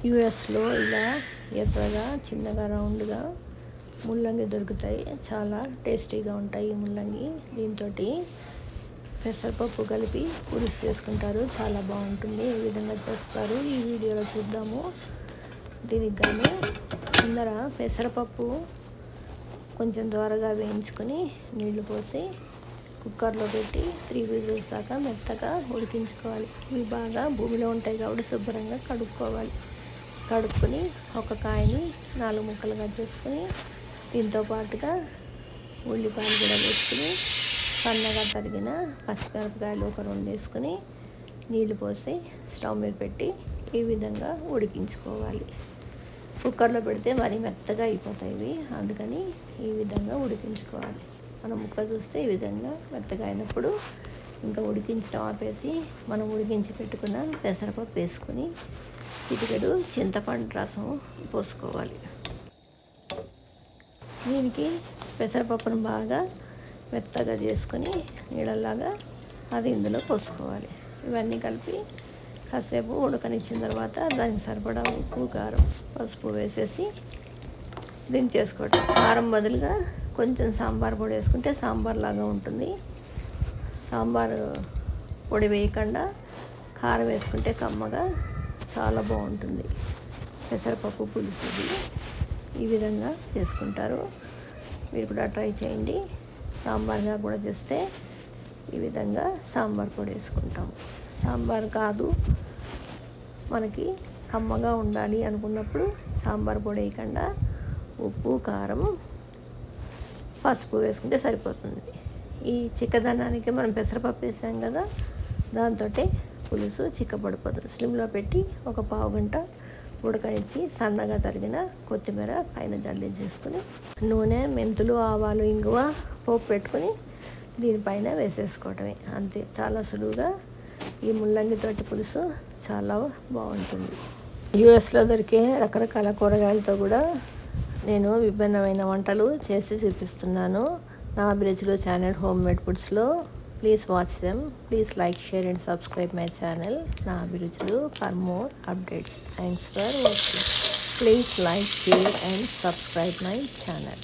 యూఎస్లో ఇలా ఎర్రగా చిన్నగా రౌండ్గా ముల్లంగి దొరుకుతాయి. చాలా టేస్టీగా ఉంటాయి ఈ ముల్లంగి. దీంతో పెసరపప్పు కలిపి పులుసు చేసుకుంటారు. చాలా బాగుంటుంది. ఏ విధంగా చేస్తారు ఈ వీడియోలో చూద్దాము. దీనికి గాను ముందర పెసరపప్పు కొంచెం దోరగా వేయించుకొని నీళ్లు పోసి కుక్కర్లో పెట్టి 3 విజిల్స్ దాకా మెత్తగా ఉడికించుకోవాలి. ఇవి బాగా భూమిలో ఉంటాయి కాబట్టి శుభ్రంగా కడుక్కోవాలి. కడుక్కొని ఒక కాయని 4 ముక్కలుగా చేసుకొని దీంతో పాటుగా ఉల్లిపాయలు కూడా వేసుకుని సన్నగా తరిగిన పచ్చిమిరపకాయలు ఒక 2 వేసుకుని నీళ్లు పోసి స్టవ్ మీద పెట్టి ఈ విధంగా ఉడికించుకోవాలి. కుక్కర్లో పెడితే మరీ మెత్తగా అయిపోతాయి ఇవి, అందుకని ఈ విధంగా ఉడికించుకోవాలి. మనం ముక్క చూస్తే ఈ విధంగా మెత్తగా అయినప్పుడు ఇంకా ఉడికించడం ఆపేసి మనం ఉడికించి పెట్టుకున్న పెసరపప్పు వేసుకొని చిటికెడు చింతపండు రసం పోసుకోవాలి. దీనికి పెసరపప్పును బాగా మెత్తగా చేసుకొని నీళ్ళలాగా అది ఇందులో పోసుకోవాలి. ఇవన్నీ కలిపి కాసేపు ఉడకనిచ్చిన తర్వాత దానికి సరిపడా ఉప్పు, కారం, పసుపు వేసేసి దించేసుకోవటం. కారం బదులుగా కొంచెం సాంబార్ పొడి వేసుకుంటే సాంబార్ లాగా ఉంటుంది. సాంబార్ పొడి వేయకుండా కారం వేసుకుంటే కమ్మగా చాలా బాగుంటుంది. పెసరపప్పు పులుసు ఈ విధంగా చేసుకుంటారు. మీరు కూడా ట్రై చేయండి. సాంబార్గా కూడా చేస్తే ఈ విధంగా సాంబార్ పొడి వేసుకుంటాం. సాంబార్ కాదు, మనకి కమ్మగా ఉండాలి అనుకున్నప్పుడు సాంబార్ పొడి వేయకుండా ఉప్పు, కారం, పసుపు వేసుకుంటే సరిపోతుంది. ఈ చిక్కదనానికి మనం పెసరపప్పు వేసాం కదా, దాంతో పులుసు చిక్కపడిపోతుంది. స్లిమ్లో పెట్టి ఒక పావు గంట ఉడకనిచ్చి సన్నగా తరిగిన కొత్తిమీర పైన జల్లించేసుకుని నూనె, మెంతులు, ఆవాలు, ఇంగువ పోపు పెట్టుకొని దీనిపైన వేసేసుకోవటమే. అంతే, చాలా సులువుగా ఈ ముల్లంగితోటి పులుసు చాలా బాగుంటుంది. యూఎస్లో దొరికే రకరకాల కూరగాయలతో కూడా నేను విభిన్నమైన వంటలు చేసి చూపిస్తున్నాను నా అభిరుచులు ఛానల్ హోమ్ మేడ్ ఫుడ్స్లో. Please watch them. Please like, share and subscribe my channel నా అభిరుచులు for more updates. Thanks for watching. Please like, share and subscribe my channel.